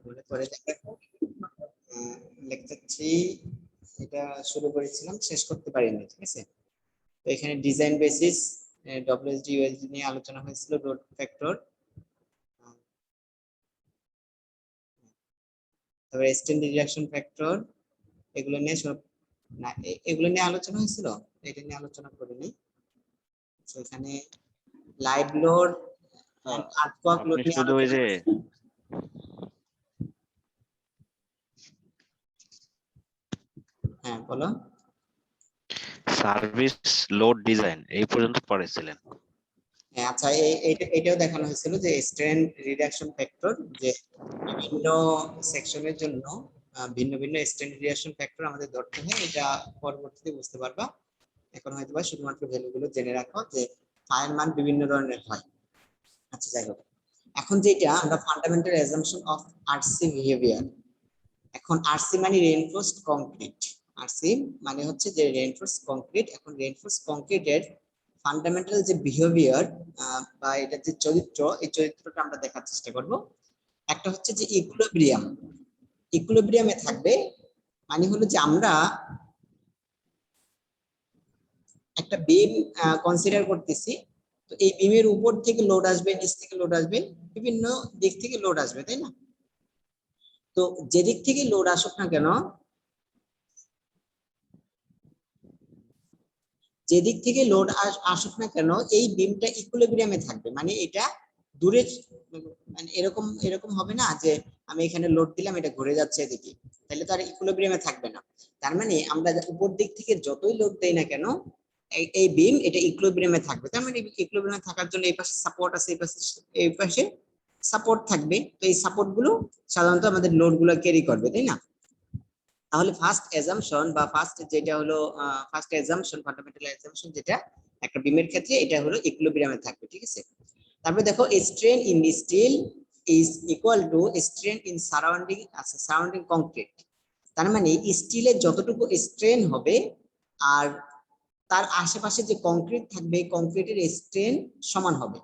মনে করে দেখো লেকচার 3 এটা শুরু করেছিলাম, শেষ করতে পারিনি, ঠিক আছে। তো এখানে ডিজাইন বেসিস ডব্লিউএসডি ইউএসডি নিয়ে আলোচনা হয়েছিল, লোড ফ্যাক্টর, তারপরে স্ট্যান্ডার্ড রিডাকশন ফ্যাক্টর, এগুলো নিয়ে সব না এগুলো নিয়ে আলোচনা হয়েছিল, এটা নিয়ে আলোচনা করিনি। তো এখানে live load and artwork load নিয়ে শুধু ওই যে হ্যাঁ বলো। সার্ভিস লোড ডিজাইন এই পর্যন্ত পড়েছিলেন। হ্যাঁ আচ্ছা, এটাও দেখানো হয়েছিল যে স্ট্রেন রিডাকশন ফ্যাক্টর, যে বিভিন্ন সেকশনের জন্য ভিন্ন ভিন্ন স্ট্রেন রিডাকশন ফ্যাক্টর আমাদের ধরতে হয়, এটা পরবর্তীতে বুঝতে পারবা। এখন হয়তো বা শুধুমাত্র ভ্যালুগুলো জেনে রাখো যে ফাইয়ের মান বিভিন্ন ধরনের হয়। আচ্ছা যাই হোক, এখন যেটা আমরা fundamental assumption of RC behaviour, এখন আরসি মানে রিইনফোর্সড কংক্রিট, আরসি মানে হচ্ছে যে রিইনফোর্সড কংক্রিট। এখন রিইনফোর্সড কংক্রিটের ফান্ডামেন্টাল যে বিহেভিয়ার বা এটা যে চরিত্র, এই চরিত্রটা আমরা দেখার চেষ্টা করব। একটা হচ্ছে যে ইকুইলিব্রিয়াম, ইকুইলিব্রিয়ামে থাকবে, মানে হলো যে আমরা একটা বিম কনসিডার করতেছি, তো এই বিমের উপর থেকে লোড আসবে, নিচ থেকে লোড আসবে, বিভিন্ন দিক থেকে লোড আসবে, তাই না? তো যেদিক থেকে লোড আসুক না কেন, যেদিক থেকে লোড আসুক না কেন, এই বিমটা ইকুইলিব্রিয়ামে থাকবে, মানে এটা দূরে, মানে এরকম এরকম হবে না যে আমি এখানে লোড দিলাম এটা ঘুরে যাচ্ছে এদিকে, তাহলে তো আর ইকুইলিব্রিয়ামে থাকবে না। তার মানে আমরা উপর দিক থেকে যতই লোড দেই না কেন, এই বিম এটা ইকুইলিব্রিয়ামে থাকবে। তার মানে ইকুইলিব্রিয়ামে থাকার জন্য এই পাশে সাপোর্ট আছে, এই পাশে সাপোর্ট থাকবে। তো এই সাপোর্ট গুলো সাধারণত আমাদের লোড গুলো ক্যারি করবে, তাই না? তাহলে ফার্স্ট অ্যাজাম্পশন বা ফার্স্ট যেটা হলো ফার্স্ট অ্যাজাম্পশন, ফান্ডামেন্টাল অ্যাজাম্পশন যেটা একটা বিমের ক্ষেত্রে, এটা হলো ইকুইলিব্রিয়ামে থাকবে, ঠিক আছে। তারপরে দেখো strain in steel is equal to strain in surrounding concrete. তার মানে স্টিলের যতটুকু স্ট্রেন হবে আর তার আশেপাশে যে কংক্রিট থাকবে, কংক্রিটের স্ট্রেন সমান হবে।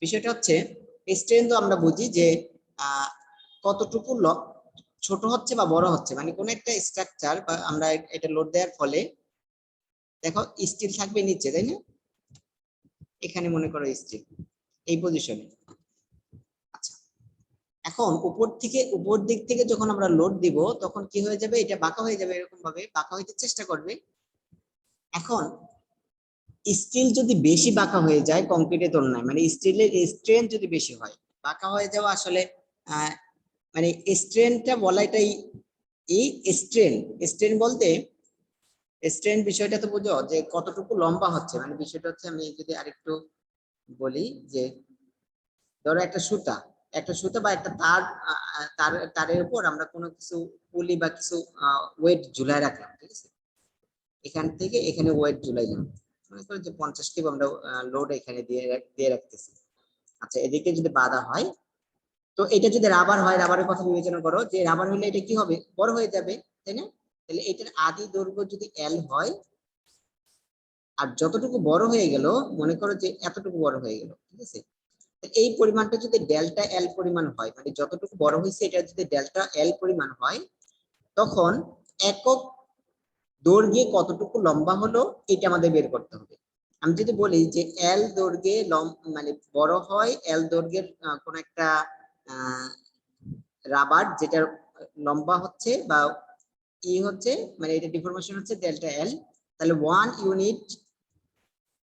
বিষয়টা হচ্ছে স্ট্রেন তো আমরা বুঝি যে কতটুকু ছোট হচ্ছে বা বড় হচ্ছে, মানে কোন একটা স্ট্রাকচার বা আমরা এটা লোড দেওয়ার ফলে দেখো স্টিল থাকবে নিচে, তাই না? এখানে মনে করো স্টিল এই পজিশনে। আচ্ছা, এখন উপর দিক থেকে যখন আমরা লোড দিব তখন কি হয়ে যাবে, এটা বাঁকা হয়ে যাবে, এরকম ভাবে বাঁকা হইতে চেষ্টা করবে। এখন স্টিল যদি বেশি বাঁকা হয়ে যায় কংক্রিটের তুলনায়, মানে স্টিলের স্ট্রেন যদি বেশি হয়, বাঁকা হয়ে যাওয়া আসলে মানে স্ট্রেনটা বলাটাই এই স্ট্রেন। স্ট্রেন বলতে স্ট্রেন বিষয়টা তো বুঝো যে কতটুকু লম্বা হচ্ছে, মানে বিষয়টা হচ্ছে, আমি যদি আরেকটু বলি যে ধরো একটা সুতা বা একটা তারের উপর আমরা কোনো কিছু পুলি বা কিছু ওয়েট ঝুলায় রাখলাম, ঠিক আছে। এখান থেকে এখানে ওয়েট ঝুলাইলাম, মনে করো যে 50 কেজি আমরা লোড এখানে দিয়ে রাখতেছি। আচ্ছা, এদিকে যদি বাধা হয়, তো এটা যদি রাবার হয়, রাবারের কথা বিবেচনা করো, যে রাবার হলে এটা কি হবে, বড় হয়ে যাবে, তাই না? তাহলে এটার আদি দৈর্ঘ্য যদি এল হয়, আর যতটুকু বড় হয়ে গেল, মনে করো যে এতটুকু বড় হয়ে গেল, ঠিক আছে। এই পরিমাণটা যদি ডেল্টা এল পরিমাণ হয়, মানে যতটুকু বড় হয়েছে এটা যদি ডেল্টা এল পরিমাণ হয়, তখন একক দৈর্ঘ্যে কতটুকু লম্বা হলো এটা আমাদের বের করতে হবে। আমি যদি বলি যে এল দৈর্ঘ্যে মানে বড় হয়, এল দৈর্ঘ্যের কোন একটা রাবার যেটার লম্বা হচ্ছে বা হচ্ছে, মানে এটা ডিফরমেশন হচ্ছে ডেল্টা এল, তাহলে 1 ইউনিট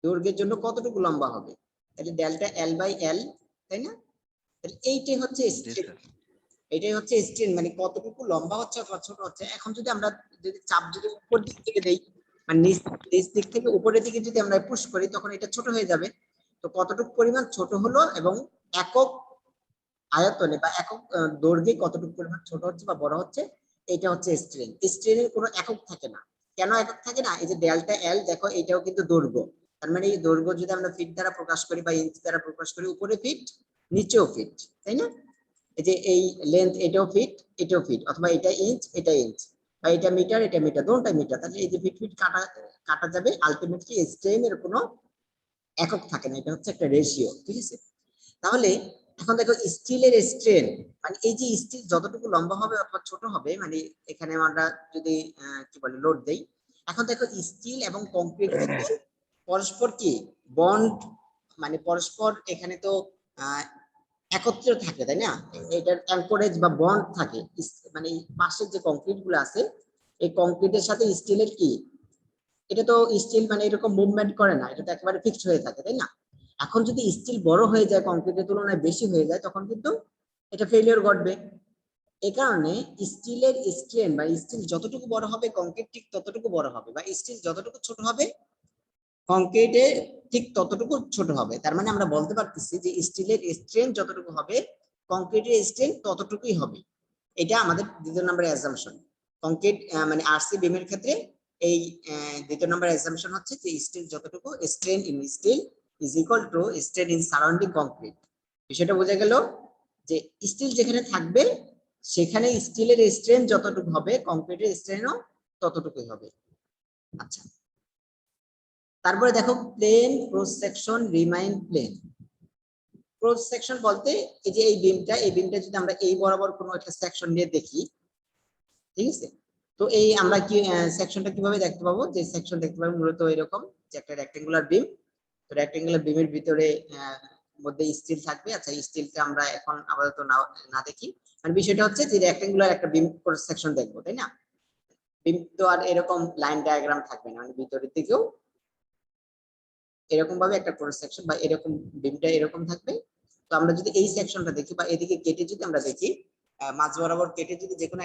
দৈর্ঘ্যের জন্য কতটুকু লম্বা হবে, তাহলে ডেল্টা এল বাই এল, তাই না? তাহলে এইটাই হচ্ছে স্ট্রেন, এটাই হচ্ছে স্ট্রেন, মানে কতটুকু লম্বা হচ্ছে অথবা ছোট হচ্ছে। এখন যদি আমরা চাপ যদি উপর দিক থেকে দেই, মানে নিচ দিক থেকে উপরের দিকে যদি আমরা পুশ করি, তখন এটা ছোট হয়ে যাবে। তো কতটুকু পরিমাণ ছোট হলো এবং একক আয়তনে বা একক দৈর্ঘ্যে কতটুকু পরিমাণ ছোট হচ্ছে বা বড় হচ্ছে, এটা হচ্ছে স্ট্রেন। স্ট্রেনের কোনো একক থাকে না। কেন একক থাকে না? এই যে ডেল্টা এল দেখো, এটাও কিন্তু দৈর্ঘ্য। তার মানে এই দৈর্ঘ্য যদি আমরা ফিট দ্বারা প্রকাশ করি বা ইঞ্চ দ্বারা প্রকাশ করি, উপরে ফিট নিচেও ফিট, তাই না? এই যে এই লেন্থ, এটাও ফিট এটাও ফিট, অথবা এটা ইঞ্চ এটা ইঞ্চ, বা এটা মিটার এটা মিটার, দুটোটাই মিটার। তাহলে এই যে ফিট ফিট কাটা যাবে। আলটিমেটলি স্ট্রেনের কোনো একক থাকে না, এটা হচ্ছে একটা রেশিও, ঠিক আছে। তাহলে এখন দেখো স্টিলের স্ট্রেন, মানে এই যে স্টিল যতটুকু লম্বা হবে অথবা ছোট হবে, মানে এখানে আমরা যদি কি বলে লোড দেই, এখন দেখো স্টিল এবং কংক্রিট কিন্তু পরস্পর কি বন্ড, মানে পরস্পর এখানে তো একত্রে থাকে, তাই না? এটার অ্যাঙ্করেজ বা বন্ড থাকে, মানে পাশের যে কংক্রিট গুলো আছে এই কংক্রিটের সাথে স্টিলের কি, এটা তো স্টিল মানে এরকম মুভমেন্ট করে না, এটা তো একেবারে ফিক্সড হয়ে থাকে, তাই না? এখন যদি স্টিল বড় হয়ে যায়, কংক্রিটের তুলনায় বেশি হয়ে যায়, তখন কিন্তু এটা ফেলিওর ঘটবে। এই কারণে স্টিলের স্ট্রেন বা স্টিল যতটুকু বড় হবে কংক্রিট ঠিক ততটুকু বড় হবে, বা স্টিল যতটুকু ছোট হবে কংক্রিটে ঠিক ততটুকু ছোট হবে। তার মানে আমরা বলতে পারতেছি যে স্টিলের স্ট্রেন যতটুকু হবে কংক্রিটের স্ট্রেন ততটুকুই হবে। এটা আমাদের দ্বিতীয় নম্বরের অ্যাসাম্পশন। কংক্রিট মানে আরসি বিমের ক্ষেত্রে এই দ্বিতীয় নম্বর অ্যাসাম্পশন হচ্ছে যে স্টিল যতটুকু strain in steel is equal to strain in surrounding concrete. বিষয়টা বোঝা গেল যে স্টিল যেখানে থাকবে সেখানে স্টিলের স্ট্রেন যতটুকু হবে কংক্রিটের স্ট্রেনও ততটুকুই হবে। আচ্ছা, তারপরে দেখো plane cross section remain plane. Cross section বলতে এই যে এই বিমটা যদি আমরা এই বরাবর কোনো একটা সেকশন নিয়ে দেখি, ঠিক আছে, তো এই আমরা কি সেকশনটা কিভাবে দেখতে পাবো, যে সেকশন দেখতে পাবো মূলত এরকম যে একটা রেক্টেঙ্গুলার বিম, তো রেক্টেঙ্গুলার বিমের ভিতরে মধ্যে স্টিল থাকবে। আচ্ছা, স্টিলটা আমরা এখন আপাতত না দেখি, মানে বিষয়টা হচ্ছে যে রেক্টেঙ্গুলার একটা বিম ক্রস সেকশন দেখবো, তাই না? বিম তো আর এরকম লাইন ডায়াগ্রাম থাকবে না, মানে ভিতরের দিকেও এরকম ভাবে একটা ক্রস সেকশন বা এরকম বিমটা এরকম থাকবে। তো আমরা যদি এই সেকশনটা দেখি বা এদিকে কেটে যদি আমরা দেখি, মাঝ বরাবর কেটে যদি যে কোনো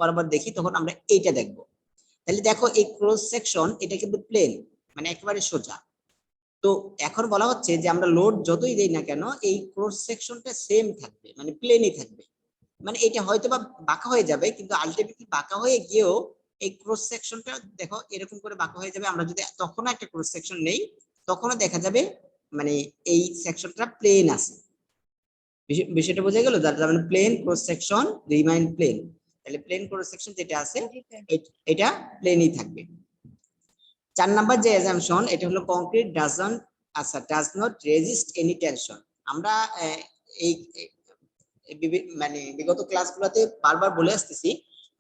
বরাবর দেখি, তখন আমরা এইটা দেখবো। তাহলে দেখো এই ক্রস সেকশন এটা কিন্তু প্লেন, মানে একেবারে সোজা। তো এখন বলা হচ্ছে যে আমরা লোড যতই দেই না কেন এই ক্রস সেকশনটা সেম থাকবে, মানে প্লেনই থাকবে। মানে এটা হয়তো বা বাঁকা হয়ে যাবে, কিন্তু আলটিমেটলি বাঁকা হয়ে গিয়েও এই ক্রস সেকশনটা দেখো এরকম করে বাঁকা হয়ে যাবে। আমরা যদি তখনও একটা ক্রস সেকশন নেই, তখনও দেখা যাবে মানে এই সেকশনটা প্লেন আছে। বিষয়টা বোঝা গেল? যার মানে plane cross section remain plane. তাহলে প্লেন ক্রস সেকশন যেটা আছে এটা প্লেনই থাকবে। 4 নাম্বার যে অ্যাজাম্পশন, এটা হলো concrete does not resist any tension. আমরা এই মানে বিগত ক্লাসগুলোতে বারবার বলে আসতেছি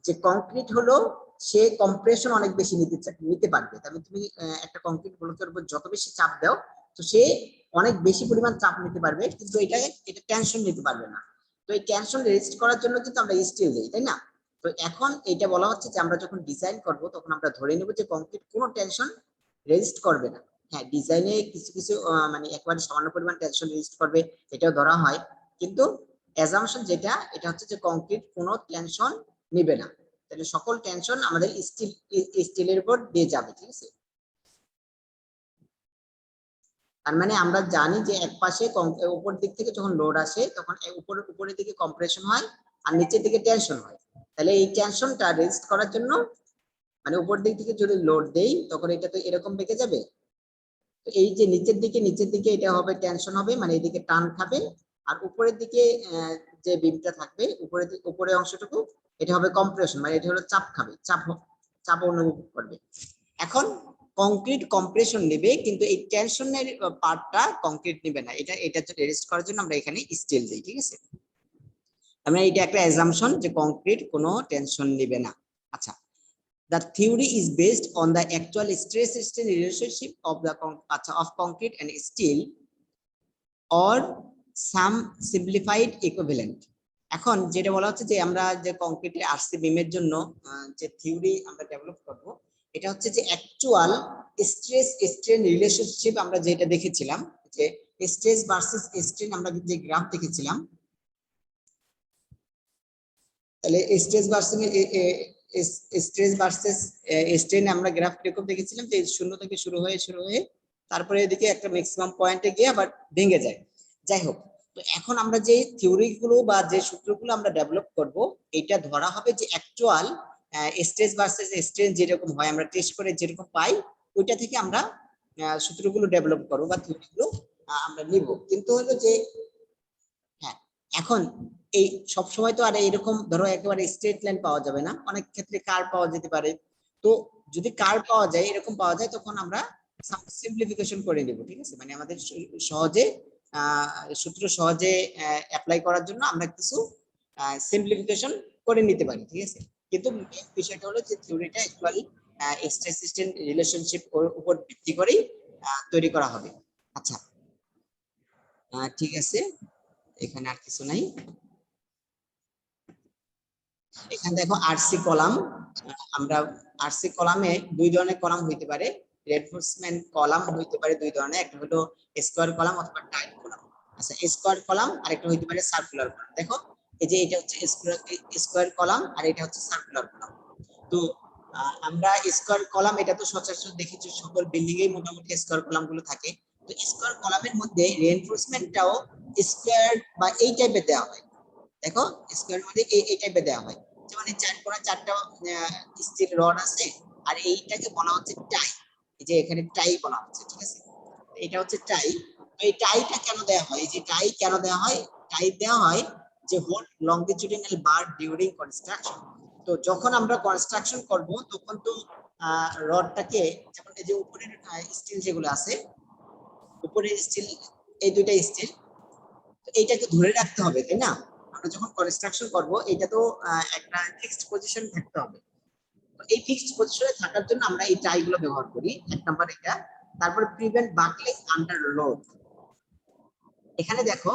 যে কংক্রিট হলো সে কম্প্রেশন অনেক বেশি নিতে পারবে। তবে তুমি একটা কংক্রিট ব্লকের উপর যত বেশি চাপ দাও, তো সে অনেক বেশি পরিমাণ চাপ নিতে পারবে, কিন্তু এটা টেনশন নিতে পারবে না। তো এই টেনশন রেজিস্ট করার জন্য কিন্তু আমরা স্টিল দিই, তাই না? তো এখন এটা বলা হচ্ছে যে আমরা যখন ডিজাইন করব তখন আমরা ধরে নেব যে কংক্রিট কোনো টেনশন রেজিস্ট করবে না। হ্যাঁ, ডিজাইনে কিছু কিছু মানে একবারে সামান্য পরিমাণ টেনশন রেজিস্ট করবে, এটাও ধরা হয়, কিন্তু অ্যাজাম্পশন যেটা, এটা হচ্ছে যে কংক্রিট কোনো টেনশন নেবে না। তাহলে সকল টেনশন আমাদের স্টিলের উপর দিয়ে যাবে, ঠিক আছে? তার মানে আমরা জানি যে এক পাশে উপর দিক থেকে যখন লোড আসে তখন উপরের দিকে কম্প্রেশন হয় আর নিচের দিকে টেনশন হয়। তাহলে এই টেনশনটা রেজিস্ট করার জন্য মানে উপর দিক থেকে যদি লোড দেই তখন এটা তো এরকম বেঁকে যাবে। তো এই যে নিচের দিকে এটা হবে টেনশন হবে, মানে এদিকে টান খাবে, আর উপরের দিকে যে বিমটা থাকবে উপরের অংশটুকু এটা হবে কম্প্রেশন, মানে এটা হলো চাপ খাবে, চাপ অনুভব করবে। এখন কংক্রিট কম্প্রেশন নেবে, কিন্তু এই টেনশনের পার্টটা কংক্রিট নেবে না। এটা রেজিস্ট করার জন্য আমরা এখানে স্টিল দিই, ঠিক আছে? আমরা এটা একটা অ্যাজাম্পশন যে কংক্রিট কোনো টেনশন নেবে না। আচ্ছা, the theory is based on the actual stress strain relationship of the of concrete and steel or some simplified equivalent. এখন যেটা বলা হচ্ছে যে আমরা যে কংক্রিটের আরসি বিমের জন্য যে থিওরি আমরা ডেভেলপ করব, এটা হচ্ছে যে অ্যাকচুয়াল স্ট্রেস স্ট্রেন রিলেশনশিপ আমরা যেটা দেখেছিলাম, যে স্ট্রেস ভার্সেস স্ট্রেন আমরা যে গ্রাফ দেখেছিলাম, তাহলে স্ট্রেস ভার্সেস স্ট্রেন আমরা গ্রাফ কিরকম দেখেছিলাম, যে শূন্য থেকে শুরু হয়ে তারপরে এদিকে একটা ম্যাক্সিমাম পয়েন্টে গিয়ে আবার ভেঙে যায়। যাই হোক, তো এখন আমরা যে থিওরি গুলো বা যে সূত্রগুলো আমরা ডেভেলপ করব, এটা ধরা হবে যে অ্যাকচুয়াল স্ট্রেস ভার্সেস স্ট্রেন যেরকম হয় আমরা টেস্ট করে যেরকম পাই, ওইটা থেকে আমরা সূত্রগুলো ডেভেলপ করব বা থিওরিগুলো আমরা নিব। কিন্তু হলো যে হ্যাঁ, এখন এই সব সময় তো আর এরকম ধরো একেবারে স্ট্রেট লাইন পাওয়া যাবে না, অনেক ক্ষেত্রে কার্ভ পাওয়া যেতে পারে। তো যদি কার্ভ পাওয়া যায়, এরকম পাওয়া যায়, তখন আমরা সিম্পলিফিকেশন করে নেব, ঠিক আছে? মানে আমাদের সহজে সূত্র সহজে অ্যাপ্লাই করার জন্য আমরা কিছু সিম্পলিফিকেশন করে নিতে পারি, ঠিক আছে। কিন্তু মেইন বিষয়টা হলো যে থিওরিটা অ্যাকচুয়ালি এক্সিস্টেন্ট রিলেশনশিপ উপর ভিত্তি করেই তৈরি করা হবে। আচ্ছা, ঠিক আছে, এখানে আর কিছু নাই। এখানে দেখো আরসি কলাম, আমরা আরসি কলামে দুই ধরনের কলাম হইতে পারে, রেনফোর্সমেন্ট কলাম হইতে পারে দুই ধরনের, একটা হলো স্কোয়ার কলাম অথবা টাইট কলাম। আচ্ছা, স্কোয়ার কলাম আর একটা হইতে পারে সার্কুলার কলাম। দেখো এই যে এটা হচ্ছে স্কোয়ার কলাম আর এটা হচ্ছে সার্কুলার কলাম। তো আমরা স্কোয়ার কলাম এটা তো সচরাচর দেখেছি সকল বিল্ডিং এ মোটামুটি স্কোয়ার কলাম গুলো থাকে। তো স্কোয়ার কলামের মধ্যে রিইনফোর্সমেন্টটাও স্কোয়ার বা এই টাইপের দেওয়া হয়। দেখো স্কোয়ার মধ্যে এই টাইপের দেওয়া হয়, যেমন এই 4x4টা স্টিল রড আছে, আর এইটাকে বলা হচ্ছে টাই। এই যে এখানে টাই বলা হচ্ছে, ঠিক আছে, এটা হচ্ছে টাই। তো এই টাইটা কেন দেওয়া হয়, এই যে টাই কেন দেওয়া হয়, টাই দেওয়া হয় যে hold longitudinal bar during construction. তো যখন আমরা কনস্ট্রাকশন করব তখন তো রডটাকে, যেমন এই যে উপরের স্টিল যেগুলো আছে, উপরের স্টিল, এই দুইটা স্টিল, এইটাকে ধরে রাখতে হবে, তাই না। আমরা যখন কনস্ট্রাকশন করব এটা তো একটা ফিক্সড পজিশন থাকতে হবে। তো এই ফিক্সড পজিশনে থাকার জন্য আমরা এই টাই গুলো ব্যবহার করি, এক নাম্বার এটা। তারপরে প্রিভেন্ট বাকলিং আন্ডার লোড। এখানে দেখো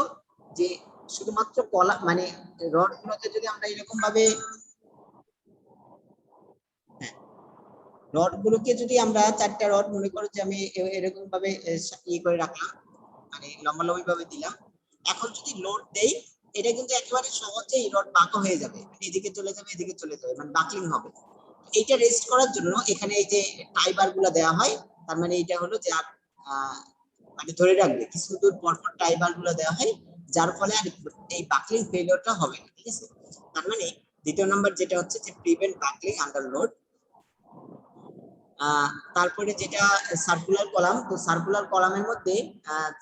যে শুধুমাত্র কলা মানে রড গুলোতে যদি আমরা এরকম ভাবে, রড গুলোকে যদি আমরা 4টা রড মনে করো যে আমি এরকম ভাবে ইয়ে করে রাখলাম, মানে লম্বালম্বি ভাবে দিলাম, এখন যদি লোড দেই এটা কিন্তু একেবারে সহজেই রড বাঁকা হয়ে যাবে, এদিকে চলে যাবে এদিকে চলে যাবে, মানে বাকলিং হবে। এইটা রেস্ট করার জন্য এখানে এই যে টাই বার গুলো দেওয়া হয়, তার মানে এটা হলো যে আর মানে ধরে রাখবে কিছু দূর পর পর টাই বার গুলো দেওয়া হয়, যার ফলে আর এই বাকলিং ফেলিওরটা হবে না, ঠিক আছে। তার মানে দ্বিতীয় নাম্বার যেটা হচ্ছে যে প্রিভেন্ট বাকলিং আন্ডার লোড। তারপরে যেটা সার্কুলার কলাম, তো সার্কুলার কলামের মধ্যে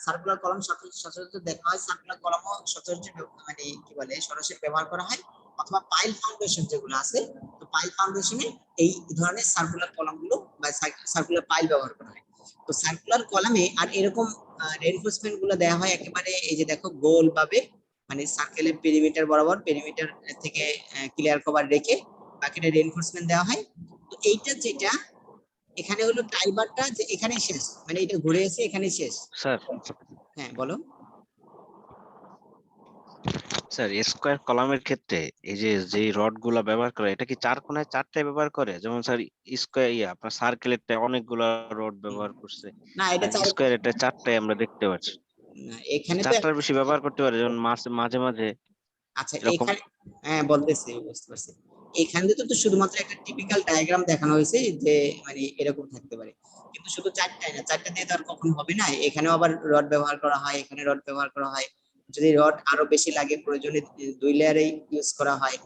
সার্কুলার কলাম সচরাচর দেখা হয়, সার্কুলার কলামও সচরাচর মানে কি বলে সরাসরি ব্যবহার করা হয়, অথবা পাইল ফাউন্ডেশন যেগুলো আছে, তো পাইল ফাউন্ডেশনে এই ধরনের সার্কুলার কলামগুলো বা সার্কুলার পাইল ব্যবহার করা হয়। তো সার্কুলার কলামে আর এরকম রেইনফোর্সমেন্ট গুলো দেওয়া হয় একেবারে এই যে দেখো গোল ভাবে, মানে সার্কেলের পেরিমিটার বরাবর, পেরিমিটার থেকে ক্লিয়ার কভার রেখে বাকিটা রেইনফোর্সমেন্ট দেওয়া হয়। তো এইটা যেটা এখানে হলো টাইবারটা যে এখানে শেষ, মানে এটা ঘুরে এসে এখানে শেষ। স্যার হ্যাঁ বলো। স্যার স্কোয়ার কলামের ক্ষেত্রে এই যে রড গুলা ব্যবহার করে এটা কি 4 কোণায় 4টায় ব্যবহার করে, যেমন স্যার স্কোয়ার আপনার সার্কেলেরটা অনেকগুলা রড ব্যবহার করছে, না এটা আর চার, স্কোয়ার এটা 4টায় আমরা দেখতে পাচ্ছি। না, এখানে তো 4টার বেশি ব্যবহার করতে পারে, যেমন মাঝে মাঝে আচ্ছা এরকম। এখানে, হ্যাঁ বলতেছি, বুঝতে পারছি। এখানে তো শুধুমাত্র একটা টিপিক্যাল ডায়াগ্রাম দেখানো হয়েছে যে মানে এরকম থাকতে পারে, কিন্তু শুধু 4টায় না, 4টা দিয়ে তো আর কখনো হবে না, এখানেও আবার রড ব্যবহার করা হয়, এখানে রড ব্যবহার করা হয়, যদি রড আরো বেশি লাগে প্রয়োজনে 2 লেয়ারে ইউজ করা হয়।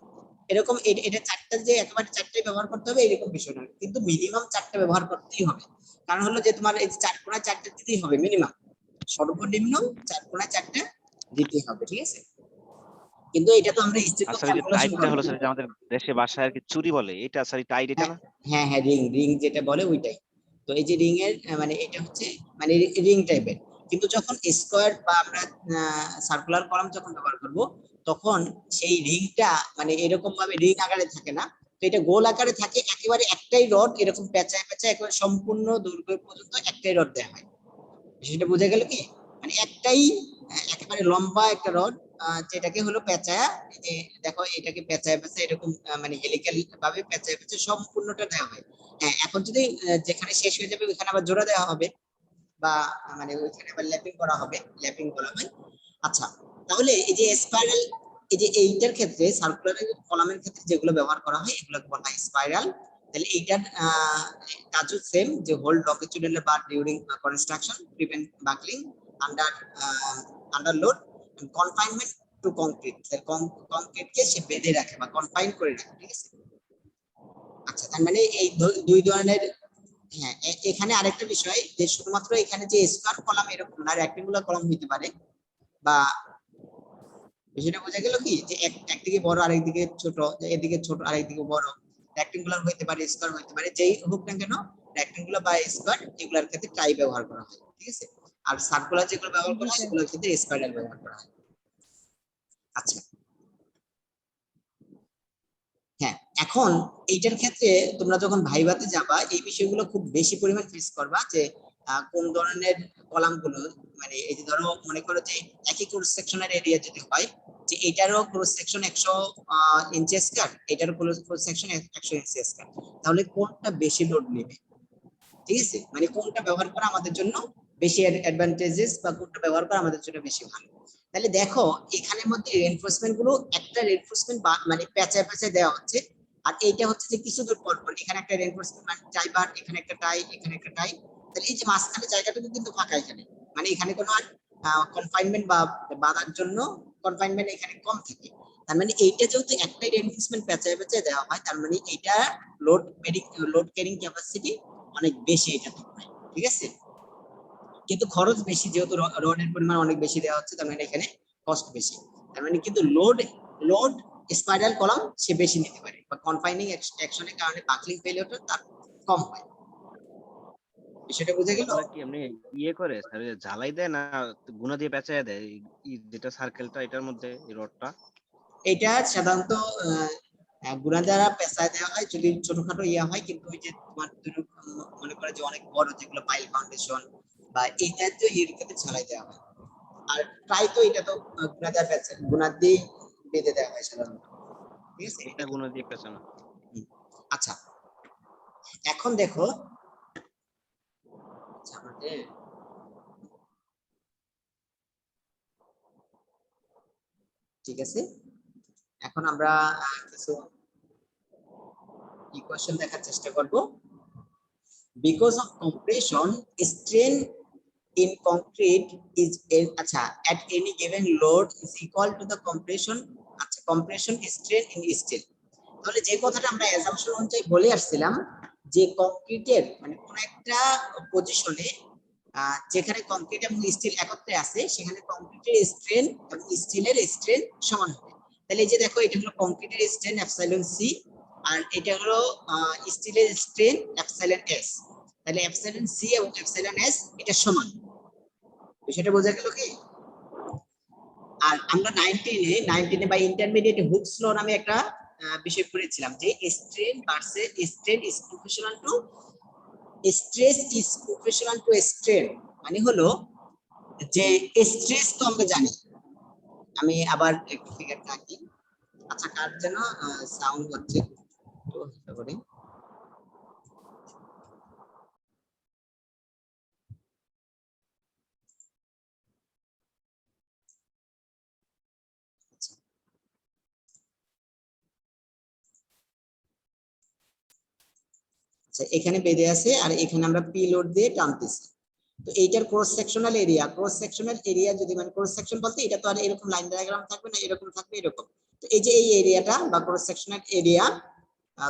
এরকম এটা 4টা যে একেবারে 4টাই ব্যবহার করতে হবে এরকম বিষয় না, কিন্তু মিনিমাম 4টা ব্যবহার করতেই হবে। কারণ হলো যে তোমার এই 4 কোণায় 4টা দিতেই হবে মিনিমাম, সর্বনিম্ন 4 কোণায় 4টা দিতেই হবে, ঠিক আছে। কিন্তু এটা তো আমরা স্ট্রিক্ট আসলে যে ক্যালকুলেশন টাইটটা করব। হলো স্যার, যে আমাদের দেশে বাসায় আর কি চুরি বলে, এটা স্যার টাইট এটা হ্যাঁ না? হ্যাঁ হ্যাঁ, রিং রিং যেটা বলে ওইটাই। তো এই যে রিং এর মানে এটা হচ্ছে মানে রিং টাইপের, কিন্তু যখন স্কোয়ার বা আমরা সার্কুলার কলাম যখন ব্যবহার করব তখন সেই রিংটা মানে এরকম ভাবে রিং আকারে থাকে না, তো এটা গোল আকারে থাকে, একেবারে একটাই রড এরকম পেঁচায় পেঁচায় একেবারে সম্পূর্ণ দৈর্ঘ্য পর্যন্ত একটাই রড দেওয়া হয়। সেটা বোঝা গেল কি, মানে একটাই একেবারে লম্বা একটা রড, যেটাকে হলো পেঁচায়া, এই যে দেখো এটাকে পেঁচায় পেঁচায় এরকম মানে হেলিক্যাল ভাবে পেঁচায় পেঁচায় সম্পূর্ণটা দেওয়া হয়। হ্যাঁ, এখন যদি যেখানে শেষ হয়ে যাবে ওইখানে আবার জোড়া দেওয়া হবে, বা মানে ওইখানে আবার ল্যাপিং করা হবে, ল্যাপিং বলা হয়। আচ্ছা, তাহলে এই যে স্পাইরাল, এই যে এইটার ক্ষেত্রে সার্কুলার কলামের ক্ষেত্রে যেগুলো ব্যবহার করা হয় এগুলোকে বলা হয় স্পাইরাল। তাহলে এইটার কাজও সেম, যে hold longitudinal bar during construction, prevent buckling under under load, confinement to concrete, কংক্রিটকে সে বেঁধে রাখে বা কনফাইন করে রাখে, ঠিক আছে। আচ্ছা, তার মানে এই দুই ধরনের। হ্যাঁ, এখানে আরেকটা বিষয় যে শুধুমাত্র এখানে যে স্কয়ার কলাম এরকম না, রেক্টেঙ্গুলার কলাম হইতে পারে, বা বিষয়টা বোঝা গেল কি, যে একদিকে বড় আরেকদিকে ছোট, এদিকে ছোট আরেকদিকে বড়, রেক্টেঙ্গুলার হইতে পারে স্কয়ার হইতে পারে, যেই হোক না কেন রেক্টেঙ্গুলার বা স্কয়ার এগুলার ক্ষেত্রে টাই ব্যবহার করা হয়, ঠিক আছে। আর সার্কুলার যেগুলো ব্যবহার করা হয় জি, স্যার। সেগুলোর ক্ষেত্রে স্পাইরাল ব্যবহার করা হয়। আচ্ছা, হ্যাঁ, এখন এইটার ক্ষেত্রে তোমরা যখন ভাইভাতে যাবা এই বিষয়গুলো খুব বেশি পরিমাণ ফেস করবা যে কোন ধরনের কলাম গুলো, মানে এই যে ধরো মনে করো যে একই ক্রস সেকশনের এরিয়া যদি হয় যে এটারও ক্রস সেকশন 100 ইঞ্চি স্কয়ার, এটারও ক্রস সেকশন 100 ইঞ্চি স্কয়ার, তাহলে কোনটা বেশি লোড নেবে? ঠিক আছে, মানে কোনটা ব্যবহার করা আমাদের জন্য বেশি অ্যাডভান্টেজেস বা কোনটা ব্যবহার করা আমাদের জন্য বেশি ভালো। তাহলে দেখো এখানের মধ্যে রিইনফোর্সমেন্ট গুলো একটা রিইনফোর্সমেন্ট মানে পেঁচায় পেঁচায় দেওয়া হচ্ছে, আর এইটা হচ্ছে যে কিছু দূর পর পর এখানে একটা রিইনফোর্সমেন্ট মানে টাই বার, এখানে একটা টাই, এখানে একটা টাই। তাহলে এই যে মাঝখানে জায়গাটুকু কিন্তু ফাঁকা এখানে, মানে এখানে কোনো আর কনফাইনমেন্ট বা বাধার জন্য কনফাইনমেন্ট এখানে কম থাকে। তার মানে এইটা যেহেতু একটাই রিইনফোর্সমেন্ট পেঁচায় পেঁচায় দেওয়া হয়, তার মানে এইটা লোড ক্যারিং ক্যাপাসিটি অনেক বেশি এটা তুলনায়, ঠিক আছে। কিন্তু খরচ বেশি, যেহেতু রডের পরিমাণ অনেক বেশি দেওয়া হচ্ছে, তার মানে এখানে কস্ট বেশি। তার মানে কিন্তু লোড স্পাইরাল কলাম সে বেশি নিতে পারে, বা কনফাইনিং অ্যাকশনের কারণে বাকলিং ফেলিওরটা তার কম হয়। বিষয়টা বুঝে গেল? এগুলা কি এমনি ইয়ে করে স্যার, ঝালাই দেয় না গুনা দিয়ে পেঁচায় দেয় যেটা সার্কেলটা এটার মধ্যে এই রডটা? এটা সাধারণত গুণা দ্বারা পেঁচায় দেওয়া হয় যদি ছোটখাটো ইয়া হয়, কিন্তু ওই যে তোমার মনে করে যে অনেক বড় যেগুলো পাইল ফাউন্ডেশন বা এই জাতীয় এর ক্ষেত্রে ছড়াই দেওয়া হয়। আর ট্রাই তো এটা তো গুণা দিয়ে বেঁধে দেওয়া হয় সাধারণত, ঠিক আছে। এটা গুনা দিয়ে পেঁচানো। আচ্ছা, এখন দেখো আমাদের ঠিক আছে, এখন আমরা কিছু ইকুয়েশন দেখার চেষ্টা করব। Because of compression, strain in concrete is আচ্ছা at any given load is equal to the compression, আচ্ছা compression strain in steel। তাহলে যে কথাটা আমরা অ্যাজাম্পশন অনুযায়ী বলে আসছিলাম যে কংক্রিটের মানে কোন একটা পজিশনে যেখানে কংক্রিট এবং স্টিল একত্রে আছে সেখানে কংক্রিটের স্ট্রেন এবং স্টিলের স্ট্রেন সমান হবে। তাহলে এই যে দেখো এটা হলো কংক্রিটের স্ট্রেন এপসাইলন সি, আর এটা হলো স্টিলের স্ট্রেন এপসাইলন এস। তাহলে এপসাইলন সি এবং এপসাইলন এস এটা সমান। বিষয়টা বোঝা গেল কি? আর আমরা 19 বা ইন্টারমিডিয়েট হুকস ল নামে একটা বিষয় পড়েছিলাম যে strain versus strain is proportional two stress is proportional two strain, মানে হলো যে স্ট্রেস তো আমরা জানি। আমি আবার একটু ফিগারটা আঁকি। আচ্ছা, কার যেন সাউন্ড হচ্ছে, একটু চেষ্টা করি। আচ্ছা, এখানে বেঁধে আছে আর এখানে আমরা পি লোড দিয়ে টানতেছি। তো এইটার ক্রস সেকশনাল এরিয়া যদি মানে ক্রস সেকশন বলতে এটা তো আর এরকম লাইন ডায়াগ্রাম থাকবে না, এরকম থাকবে এরকম। তো এই যে এই এরিয়াটা বা ক্রস সেকশনাল এরিয়া,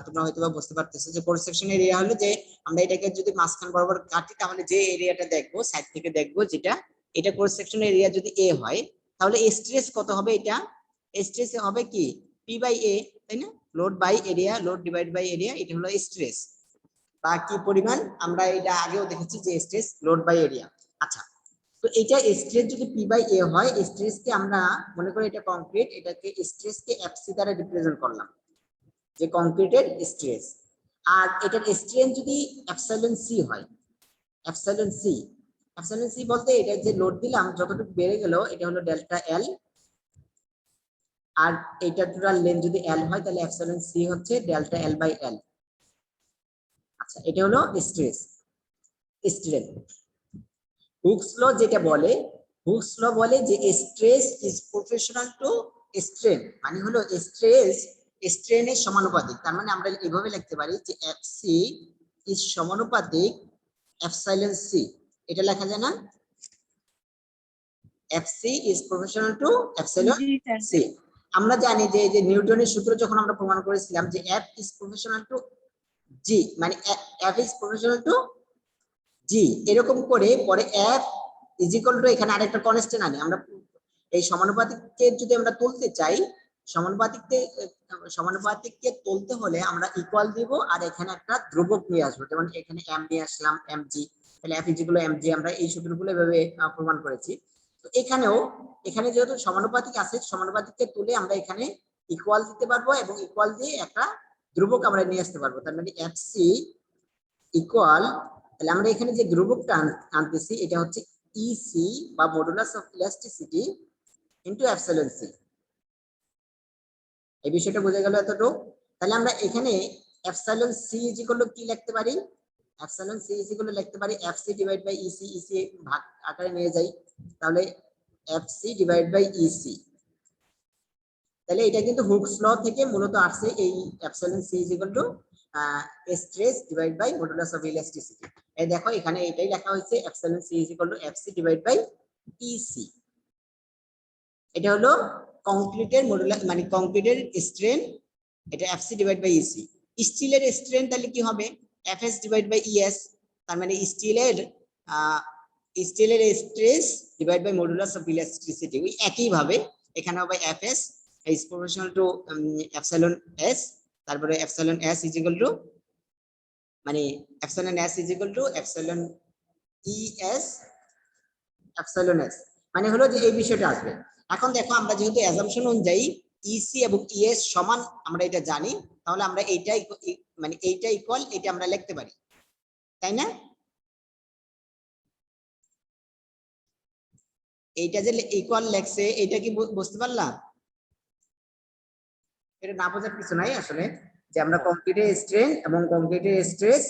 তোমরা হয়তোবা বুঝতে পারতেছো যে ক্রস সেকশন এরিয়া হলো যে আমরা এটাকে যদি মাঝখান বরাবর কাটি তাহলে যে এরিয়াটা দেখবো সাইড থেকে দেখবো যেটা এটা ক্রস সেকশন এরিয়া যদি এ হয় তাহলে স্ট্রেস কত হবে? এটা স্ট্রেস হবে কি পি বাই এ, তাই না? Load by area, load divide by area, এটা হলো স্ট্রেস বা কি পরিমাণ আমরা এটা আগেও দেখেছি যে স্ট্রেস লোড বাই এরিয়া। আচ্ছা, তো এটা স্ট্রেস যদি পি বাই এ হয়, স্ট্রেস কে আমরা মনে করি এটা কংক্রিট, এটাকে স্ট্রেস কে এফসি দ্বারা রিপ্রেজেন্ট করলাম যে কংক্রিটের স্ট্রেস। আর এটার স্ট্রেন যদি এপসাইলন সি হয়, এপসাইলন সি, এপসাইলন সি বলতে এটা যে লোড দিলাম যতটুকু বেড়ে গেল এটা হলো ডেল্টা এল, আর এটা টোটাল লেন্থ যদি এল হয় তাহলে এপসাইলন সি হচ্ছে ডেল্টা এল বাই এল। আচ্ছা, এটা হলো স্ট্রেস স্ট্রেন। হুকস ল যেটা বলে, হুকস ল বলে যে stress is proportional two strain, মানে হলো স্ট্রেস স্ট্রেনের সমানুপাতিক। তার মানে আমরা এইভাবে লিখতে পারি যে এফসি ইজ সমানুপাতিক এপসাইলন সি, এটা লেখা যায় না? FC is proportional to epsilon C. আমরা জানি যে এই যে নিউটনের সূত্র যখন আমরা প্রমাণ করেছিলাম যে এফ ইজ প্রপোর্শনাল টু জি, মানে এফ ইজ প্রপোর্শনাল টু জি, এরকম করে পরে এফ ইজ ইকুয়াল টু এখানে আরেকটা কনস্ট্যান্ট আনি আমরা। এই সমানুপাতিককে যদি আমরা তুলতে চাই, সমানুপাতিককে তুলতে হলে আমরা ইকুয়াল দিব আর এখানে একটা ধ্রুবক নিয়ে আসবো, যেমন এখানে এম নিয়ে আসলাম এম জি, তাহলে F ইকুয়াল mg আমরা এই সূত্রগুলো এভাবে প্রমাণ করেছি। তো এখানে যেহেতু সমানুপাতিক আছে, সমানুপাতিককে তুলে আমরা এখানে ইকুয়াল দিতে পারবো এবং ইকুয়াল দিয়ে একটা ধ্রুবক আমরা নিয়ে আসতে পারবো। তার মানে Fc ইকুয়াল, তাহলে আমরা এখানে যে ধ্রুবকটা আনতেছি এটা হচ্ছে EC বা modulus of elasticity into epsilon C. এই বিষয়টা বোঝা গেল এতটুকু। তাহলে আমরা এখানে epsilon C is equal to কি লিখতে পারি? Epsilon C is equal to লিখতে পারি FC divide by EC, EC ভাগ আকারে নিয়ে যাই, তাহলে এফসি ডিভাইড বাই ইসি। তাহলে এটা কিন্তু হুকস ল থেকে মূলত আসছে, এই epsilon C is equal to stress divide by modulus of elasticity. এই দেখো এখানে এটাই লেখা হয়েছে epsilon C is equal to FC divide by EC. এটা হলো কংক্রিটের মডুলাস মানে কংক্রিটের স্ট্রেন, এটা এফসি ডিভাইড বাই ইসি। স্টিলের স্ট্রেন তাহলে কি হবে? FS divide by ES. তার মানে স্টিলের stress divide by modulus of elasticity. ওই একই ভাবে এখানে হবে FS is proportional to epsilon s, তারপরে epsilon s is equal to মানে epsilon s is equal to epsilon es epsilon s, মানে হলো যে এই বিষয়টা আসবে। এখন দেখো আমরা যেহেতু অ্যাজাম্পশন অনুযায়ী ইসি এবং ইএস সমান আমরা এটা জানি, তাহলে আমরা এইটাই মানে এইটা ইকুয়াল এটা আমরা লিখতে পারি, তাই না? এইটা যে ইকুয়াল লেখছে এটা কি বুঝতে পারলাম? এটা না বোঝার কিছু নাই আসলে, যে আমরা কংক্রিটের স্ট্রেন এবং কংক্রিটের স্ট্রেস,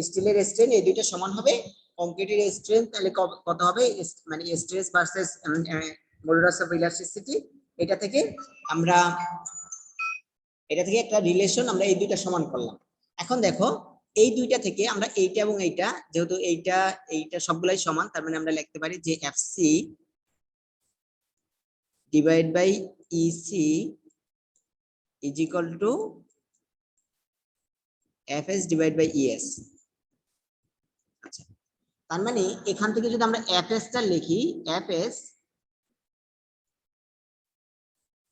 স্টিলের স্ট্রেন এই দুইটা সমান হবে। কংক্রিটের স্ট্রেন তাহলে কত হবে মানে stress versus modulus of elasticity, এটা থেকে একটা রিলেশন আমরা এই দুইটা সমান করলাম। এখন দেখো এই দুইটা থেকে আমরা এইটা এবং এইটা, যেহেতু এইটা সবগুলাই সমান, তার মানে আমরা লিখতে পারি যে FC divide by EC is equal to fs divided by es। আচ্ছা, তার মানে এখান থেকে যদি আমরা fs টা লিখি, fs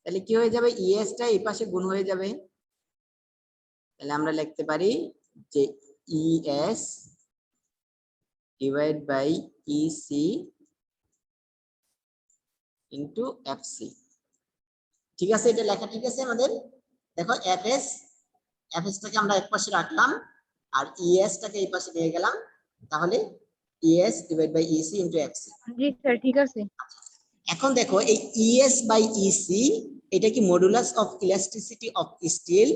তাহলে কি হয়ে যাবে? es টা এই পাশে গুণ হয়ে যাবে, তাহলে আমরা লিখতে পারি যে es divided by ec into fc। ঠিক আছে, এটা লেখা ঠিক আছে আমাদের। দেখো fs টাকে আমরা এক পাশে রাখলাম আর es টাকে এই পাশে নিয়ে গেলাম, তাহলে es divide by ec into fc। জি স্যার ঠিক আছে। এখন দেখো এই es বাই ec এটা কি modulus of elasticity of steel,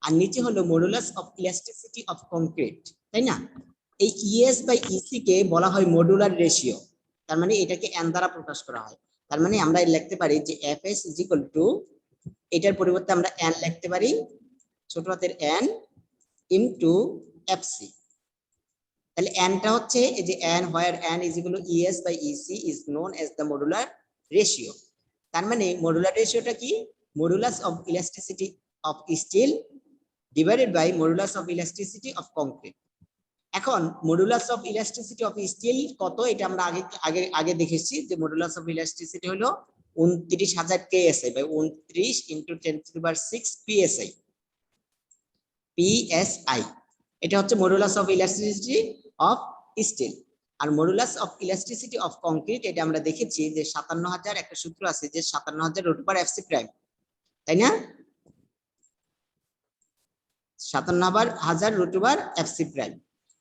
আর নিচে হলো modulus of elasticity of concrete, তাই না? এই es বাই ec কে বলা হয় মডুলার রেশিও, তার মানে এটাকে n দ্বারা প্রকাশ করা হয়। তার মানে আমরা লিখতে পারি যে fs ইজ ইকুয়াল টু, এটার পরিবর্তে আমরা n লিখতে পারি ছোট হাতের n ইনটু fc। তাহলে n টা হচ্ছে এই যে n, where n is equal to es by ec is known as the modular ratio। তার মানে মডুলার রেশিওটা কি? Modulus of elasticity of steel divided by modulus of elasticity of concrete. এখন modulus of elasticity of steel কত, এটা আমরা আগে দেখেছি যে মডুলাস অফ ইলাস্টিসিটি হলো 29,000 কেএসআই বাই 29 × 10⁶ পিএসআই। এটা হচ্ছে modulus of elasticity of steel. আর modulus of elasticity of concrete এটা আমরা দেখেছি যে 57,000, একটা সূত্র আছে যে 57,000 রুট ওভার এফসি প্রাইম, তাই না? 57,000 রুট ওভার এফসি প্রাইম।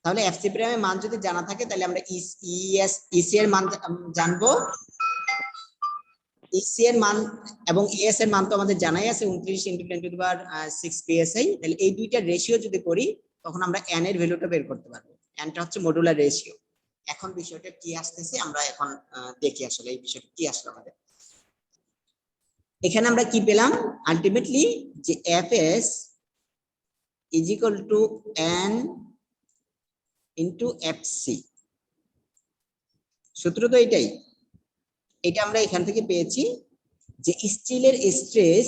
তাহলে এফসি প্রাইমের মান যদি জানা থাকে তাহলে আমরা ইসি এর মান জানবো, ইসি এর মান এবং ইএস এর মান তো আমাদের জানাই আছে 29 × 10⁶ পিএসআই। তাহলে এই দুইটা রেশিও যদি করি তখন আমরা n এর ভ্যালুটা বের করতে পারবো। n টা হচ্ছে মডুলার রেশিও। এখন বিষয়টা কি আসতেছে আমরা এখন দেখি আসলে এই বিষয়টা কি আসলো আমাদের। এখানে আমরা কি পেলাম আলটিমেটলি, যে fs is equal to n into fc। সূত্র তো এটাই, এটা আমরা এখান থেকে পেয়েছি যে স্টিলের স্ট্রেস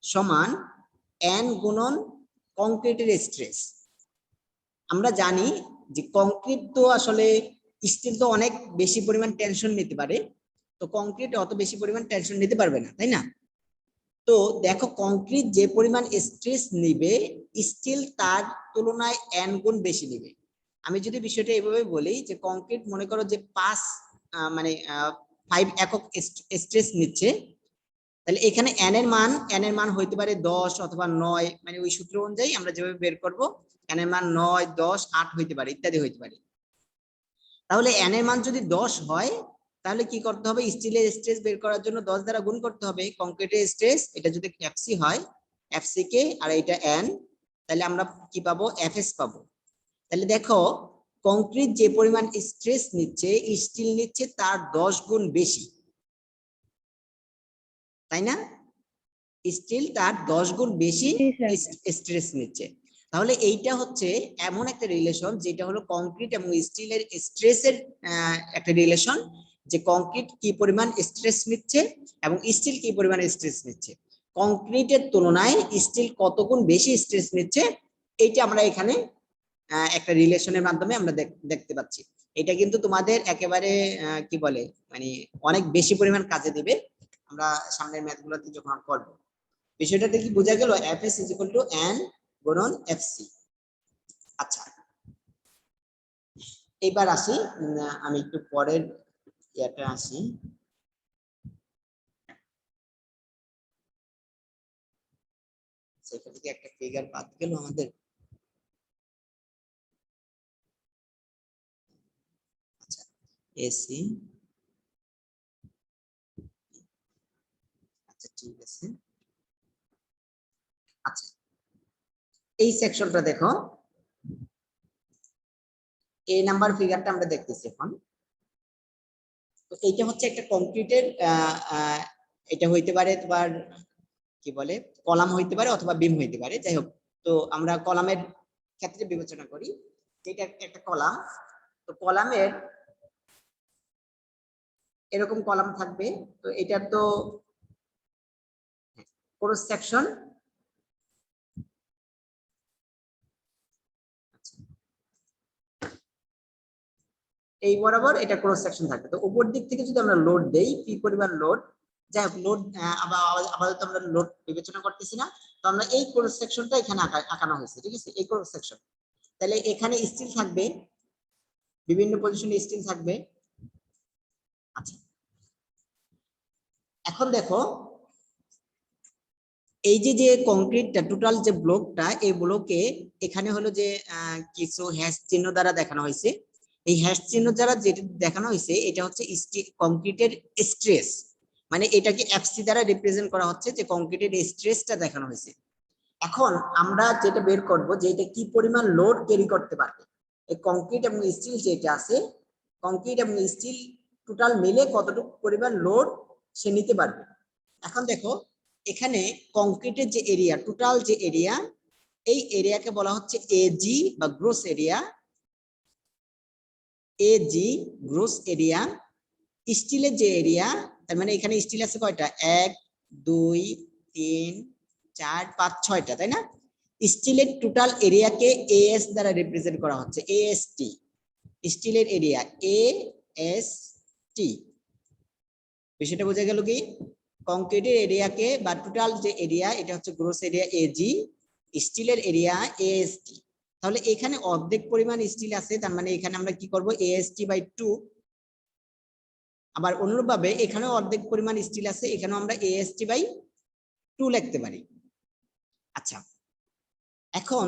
সমান n গুণন কংক্রিটের স্ট্রেস। আমরা জানি যে কংক্রিট তো আসলে স্টিল তো অনেক বেশি পরিমাণ টেনশন নিতে পারে, তো কংক্রিট অত বেশি পরিমাণ টেনশন নিতে পারবে না, তাই না? তো দেখো কংক্রিট যে পরিমাণ স্ট্রেস নিবে স্টিল তার তুলনায় n গুণ বেশি নিবে। আমি যদি বিষয়টা এভাবে বলি যে কংক্রিট মনে করো যে 5 একক স্ট্রেস নিচ্ছে, তাহলে এখানে n এর মান হইতে পারে 10 অথবা 9, মানে ওই সূত্র অনুযায়ী আমরা যেভাবে বের করব n এর মান 9, 10, 8 হইতে পারে, ইত্যাদি হইতে পারে। তাহলে n এর মান যদি 10 হয় তাহলে কি করতে হবে, স্টিলের স্ট্রেস বের করার জন্য 10 দ্বারা গুণ করতে হবে। কংক্রিটের স্ট্রেস এটা যদি fc হয়, fc কে আর এটা n, তাহলে আমরা কি পাবো, fs পাবো। তাহলে দেখো কংক্রিট যে পরিমাণ স্ট্রেস নিচ্ছে স্টিল নিচ্ছে তার 10 গুণ বেশি, তাই না? স্টিল তার 10 গুণ বেশি স্ট্রেস নিচ্ছে। তাহলে এইটা হচ্ছে এমন একটা রিলেশন যেটা হলো কংক্রিট এবং স্টিলের স্ট্রেসের একটা রিলেশন, যে কংক্রিট কি পরিমাণ স্ট্রেস নিচ্ছে এবং স্টিল কি পরিমাণ স্ট্রেস নিচ্ছে। কংক্রিটের তুলনায় স্টিল কত গুণ বেশি স্ট্রেস নিচ্ছে, এইটা আমরা এখানে একটা রিলেশনের মাধ্যমে আমরা দেখতে পাচ্ছি। এটা কিন্তু তোমাদের একেবারে কি বলে মানে অনেক বেশি পরিমাণ কাজে দিবে আমরা সামনের ম্যাথগুলোতে যখন করব। বিষয়টাতে কি বোঝা গেল, Fs = n গুণন Fc। আচ্ছা, এবার আসি, আমি একটু পরের ইয়াতে আসি। সেটা থেকে একটা ফিগার বাদ গেল আমাদের। আচ্ছা, এসি, আচ্ছা ঠিক আছে। আচ্ছা, এই সেকশনটা দেখো, এই নাম্বার ফিগারটা আমরা দেখতেছি এখন। তো এইটা হচ্ছে একটা কংক্রিটের এটা হইতে পারে তোমার কি বলে কলাম হইতে পারে অথবা বিম হইতে পারে, যাই হোক। তো আমরা কলামের ক্ষেত্রে বিবেচনা করি, এটা একটা কলাম। তো কলামের এরকম কলাম থাকবে, তো এটার তো ক্রস সেকশন, এই বরাবর এটা ক্রস সেকশন থাকবে। তো উপর দিক থেকে যদি আমরা লোড দেই, পি পরিমাণ লোড, যাই হোক লোড আপাতত আমরা লোড বিবেচনা করতেছি না, তো আমরা এই ক্রস সেকশনটা এখানে আঁকানো হয়েছে, ঠিক আছে, এই ক্রস সেকশন। তাহলে এখানে স্টিল থাকবে, বিভিন্ন পজিশনে স্টিল থাকবে। আচ্ছা, এখন দেখো এই যে কংক্রিটটা টোটাল যে ব্লকটা, এই ব্লকে এখানে হলো যে কিছু হ্যাশ চিহ্ন দ্বারা দেখানো হয়েছে। এই হ্যাশ চিহ্ন দ্বারা যেটা দেখানো হয়েছে এটা হচ্ছে কংক্রিটের স্ট্রেস, মানে এটাকে এফসি দ্বারা রিপ্রেজেন্ট করা হচ্ছে, যে কংক্রিটের স্ট্রেসটা দেখানো হয়েছে। এখন আমরা যেটা বের করব যে এটা কি পরিমাণ লোড ক্যারি করতে পারবে, এই কংক্রিট এবং স্টিল যেটা আছে, কংক্রিট এবং স্টিল টোটাল মিলে কতটুকু পরিমাণ লোড সে নিতে পারবে। এখন দেখো এখানে কংক্রিটের যে এরিয়া, টোটাল যে এরিয়া, এই এরিয়াকে বলা হচ্ছে এজি বা gross area, AG gross area. স্টিলের যে এরিয়া, তার মানে এখানে স্টিল আছে কয়টা, 1 2 3 4 5 6টা, তাই না? স্টিলের টোটাল এরিয়াকে এএস দ্বারা রিপ্রেজেন্ট করা হচ্ছে, এএসটি, স্টিলের এরিয়া এএসটি। বিষয়টা বোঝা গেল কি, কংক্রিটের এরিয়াকে বা টোটাল যে এরিয়া এটা হচ্ছে গ্রোস এরিয়া এজি, স্টিলের এরিয়া এএসটি। তাহলে এখানে অর্ধেক পরিমাণ স্টিল আছে, তার মানে এখানে আমরা কি করব, এএসটি বাই 2। আবার অনুরূপভাবে এখানেও অর্ধেক পরিমাণ স্টিল আছে, এখানেও আমরা এএসটি বাই 2 লিখতে পারি। আচ্ছা, এখন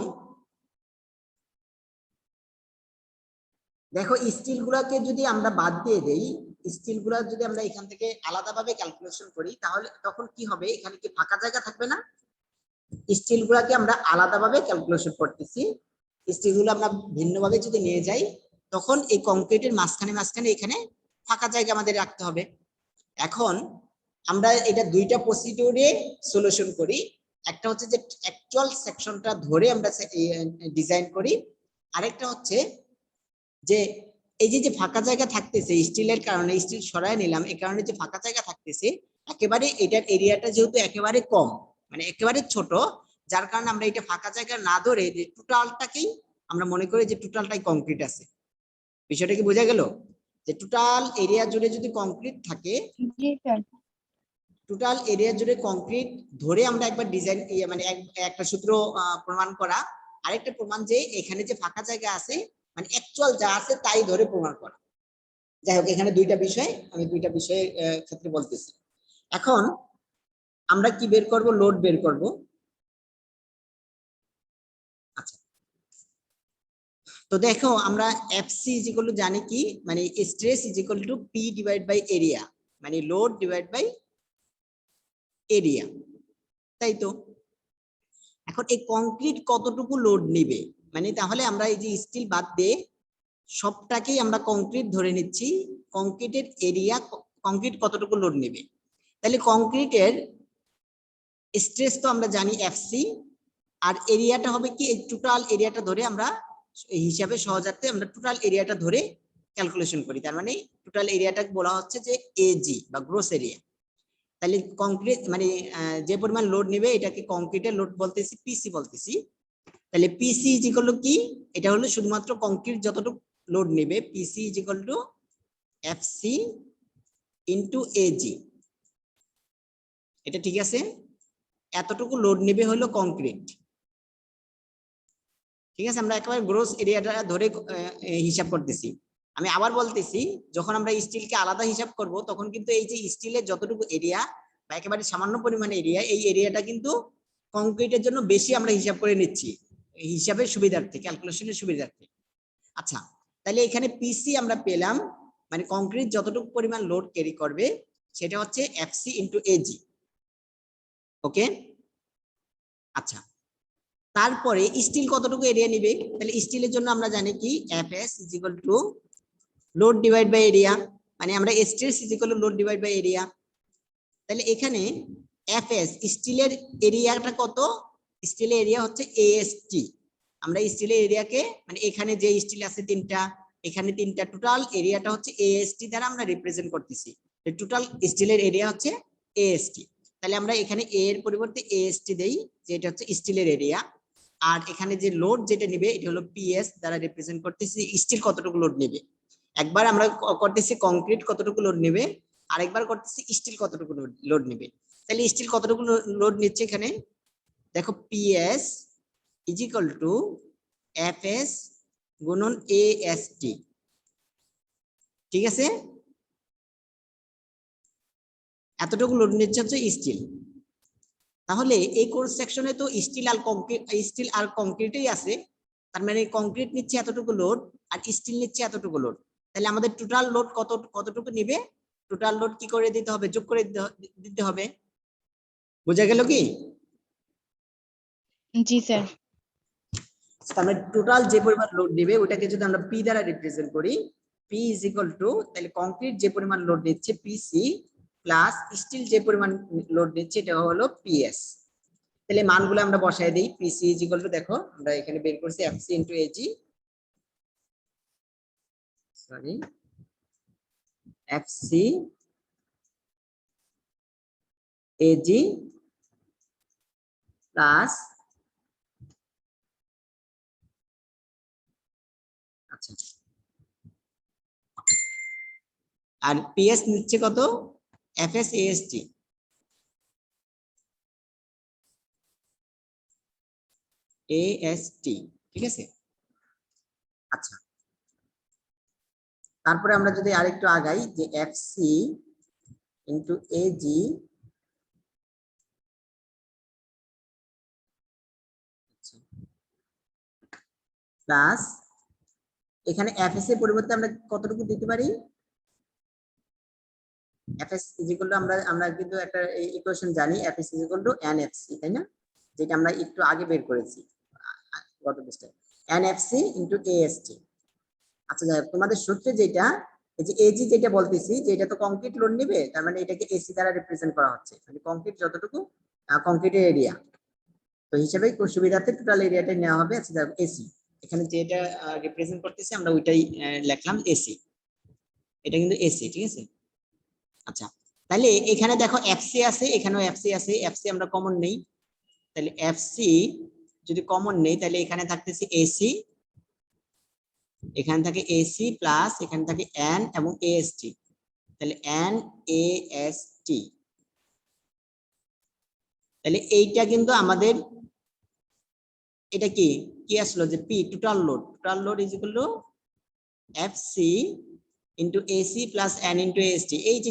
দেখো স্টিল গুলাকে যদি আমরা বাদ দিয়ে দেই, স্টিল গুলা যদি আমরা এখান থেকে আলাদাভাবে ক্যালকুলেশন করি, তাহলে তখন কি হবে, এখানে কি ফাঁকা জায়গা থাকবে না? স্টিল গুলাকে আমরা আলাদাভাবে ক্যালকুলেশন করতেছি, স্টিল গুলো আমরা ভিন্নভাবে যদি নিয়ে যাই, তখন এই কংক্রিটের মাঝখানে এখানে ফাঁকা জায়গা আমাদের রাখতে হবে। এখন আমরা এটা দুইটা প্রসিডিউরে সলিউশন করি, একটা হচ্ছে যে অ্যাকচুয়াল সেকশনটা ধরে আমরা ডিজাইন করি, আরেকটা হচ্ছে যে এই যে ফাঁকা জায়গা থাকতেছে স্টিলের কারণে, স্টিল সরায় নিলাম, এই কারণে যে ফাঁকা জায়গা থাকতেছে একেবারে এটার এরিয়াটা যেহেতু একেবারে কম, মানে একেবারে ছোট, যার কারণে আমরা এটা ফাঁকা জায়গা না ধরে যে টোটালটাকেই আমরা মনে করি যে টোটালটাই কংক্রিট আছে। বিষয়টা কি বোঝা গেল, যে টোটাল এরিয়া জুড়ে যদি কংক্রিট থাকে, টোটাল এরিয়া জুড়ে কংক্রিট ধরে আমরা একবার ডিজাইন মানে একটা সূত্র প্রমাণ করা, আরেকটা প্রমাণ যে এখানে যে ফাঁকা জায়গা আছে, মানে অ্যাকচুয়াল যা আছে তাই ধরে প্রমাণ করা। যাই হোক, এখানে দুইটা বিষয়, আমি দুইটা বিষয়ের ক্ষেত্রে বলতেছি। এখন আমরা কি বের করব? লোড বের করব। আচ্ছা, তো দেখো আমরা এফসি ইজ ইকুয়াল টু জানি কি, মানে stress is equal to P divide by area, মানে লোড ডিভাইড বাই এরিয়া, তাই তো? এখন এই কংক্রিট কতটুকু লোড নিবে, মানে তাহলে আমরা এই যে স্টিল বাদ দিয়ে সবটাকেই আমরা কংক্রিট ধরে নিচ্ছি, কংক্রিটের এরিয়া, কংক্রিট কতটুকু লোড নেবে। তাহলে কংক্রিটের স্ট্রেস তো আমরা জানি এফসি, আর এরিয়াটা হবে কি, এই টোটাল এরিয়াটা ধরে আমরা হিসাবে সহজার্থে আমরা টোটাল এরিয়াটা ধরে ক্যালকুলেশন করি। তার মানে টোটাল এরিয়াটা বলা হচ্ছে যে এজি বা গ্রোস এরিয়া। তাহলে কংক্রিট মানে যে পরিমাণ লোড নেবে এটাকে কংক্রিটের লোড বলতেছি, পিসি বলতেছি। তাহলে পিসি ইজ ইকুয়াল টু কি, এটা হলো শুধুমাত্র কংক্রিট যতটুকু লোড নেবে, PC is equal to FC into AG. এটা ঠিক আছে? এতটুকু লোড নেবে হলো কংক্রিট, ঠিক আছে? আমরা একেবারে গ্রোস এরিয়াটা ধরে হিসাব করতেছি। আমি আবার বলতেছি, যখন আমরা স্টিলকে আলাদা হিসাব করব তখন কিন্তু এই যে স্টিলের যতটুকু এরিয়া বা একেবারে সামান্য পরিমাণ এরিয়া, এই এরিয়াটা কিন্তু কংক্রিটের জন্য বেশি আমরা হিসাব করে নিচ্ছি, হিসাবের সুবিধার্থে, ক্যালকুলেশনের সুবিধার্থে। আচ্ছা, তাহলে এখানে পিসি আমরা পেলাম, মানে কংক্রিট যতটুকু পরিমাণ লোড ক্যারি করবে সেটা হচ্ছে এফসি ইনটু এজি। ওকে, আচ্ছা, তারপরে স্টিল কতটুকু এরিয়া নিবে? তাহলে স্টিলের জন্য আমরা জানি কি, FS is equal to load divide by area, মানে আমরা stress is equal to load divide by area. তাহলে এখানে এফএস স্টিলের এরিয়াটা কত? স্টিলের এরিয়া হচ্ছে এএসটি। আমরা স্টিলের এরিয়াকে, মানে এখানে যে স্টিল আছে তিনটা, এখানে তিনটা, টোটাল এরিয়াটা হচ্ছে এএসটি দ্বারা আমরা রিপ্রেজেন্ট করতেছি। টোটাল স্টিলের এরিয়া হচ্ছে এএসটি। তাহলে আমরা এখানে এ এর পরিবর্তে এএসটি দেই, যে এটা হচ্ছে স্টিলের এরিয়া। আর এখানে যে লোড যেটা নেবে এটা হলো পিএস দ্বারা রিপ্রেজেন্ট করতেছি স্টিল কতটুকু লোড নেবে। একবার আমরা করতেছি কংক্রিট কতটুকু লোড নেবে, আরেকবার করতেছি স্টিল কতটুকু লোড নেবে। তাহলে স্টিল কতটুকু লোড নিচ্ছে, এখানে দেখো PS is equal two FS গুণন এএসটি, ঠিক আছে? এতটুকু লোড নিচ্ছে হচ্ছে স্টিল। তাহলে এই কোর্স সেকশনে তো স্টিল আর কংক্রিটেই আছে, তার মানে কংক্রিট নিচ্ছে এতটুকু লোড আর স্টিল নিচ্ছে এতটুকু লোড। তাহলে আমাদের টোটাল লোড কতটুকু নিবে? টোটাল লোড কি করে দিতে হবে? যোগ করে দিতে হবে। বোঝা গেল কি? জি স্যার। তাহলে টোটাল যে পরিমাণ লোড নেবে ওটাকে যদি আমরা পি দ্বারা রিপ্রেজেন্ট করি, পি ইজ ইকুয়াল টু, তাহলে কংক্রিট যে পরিমাণ লোড নিচ্ছে পিসি প্লাস স্টিল যে পরিমাণ লোড নিচ্ছে এটা হলো পিএস। তাহলে মানগুলো আমরা বসায় দিই। পিসি ইজ ইকুয়াল টু, দেখো আমরা এখানে বের করছি FC into AG, sorry FC AG plus, আচ্ছা, আর পিএস নিচ্ছে কত? এফএস এএসটি, এএসটি, ঠিক আছে? আচ্ছা, তারপরে আমরা যদি আরেকটু আগাই, যে এফসি ইনটু এজি প্লাস, এখানে এফএস এর পরিবর্তে আমরা কতটুকু দিতে পারি? এফএস ইজ ইকুয়াল টু, আমরা কিন্তু একটা ইকুয়েশন জানি, FS is equal two NFC, তাই না? যেটা আমরা একটু আগে বের করেছি গত পৃষ্ঠায়, এনএফসি ইনটু এএসটি। আচ্ছা, যাই হোক, তোমাদের সূত্রে যেটা, এই যে এজি যেটা বলতেছি যে এটা তো কংক্রিট লোড নেবে, তার মানে এটাকে এসি দ্বারা রিপ্রেজেন্ট করা হচ্ছে, মানে কংক্রিট যতটুকু কংক্রিটের এরিয়া, তো হিসেবে সুবিধার্থে টোটাল এরিয়াটা নেওয়া হবে। আচ্ছা, যাই হোক, এসি এখানে যেটা রিপ্রেজেন্ট করতেছি আমরা ওইটাই লিখলাম এসি, এটা কিন্তু এসি, ঠিক আছে? আচ্ছা, তাহলে এখানে দেখো এফসি আছে, এখানেও এফসি আছে, এফসি আমরা কমন নেই, তাহলে এফসি যদি কমন নেই তাহলে এখানে থাকতেছে এসি, এখানে থাকে এসি প্লাস এখানে থাকে এন এবং এএসটি, তাহলে এন এএসটি। তাহলে এইটা কিন্তু আমাদের, এটা কি কি আসলো, যে P total load, total load is equal to F C into AC plus N into ST, এই যে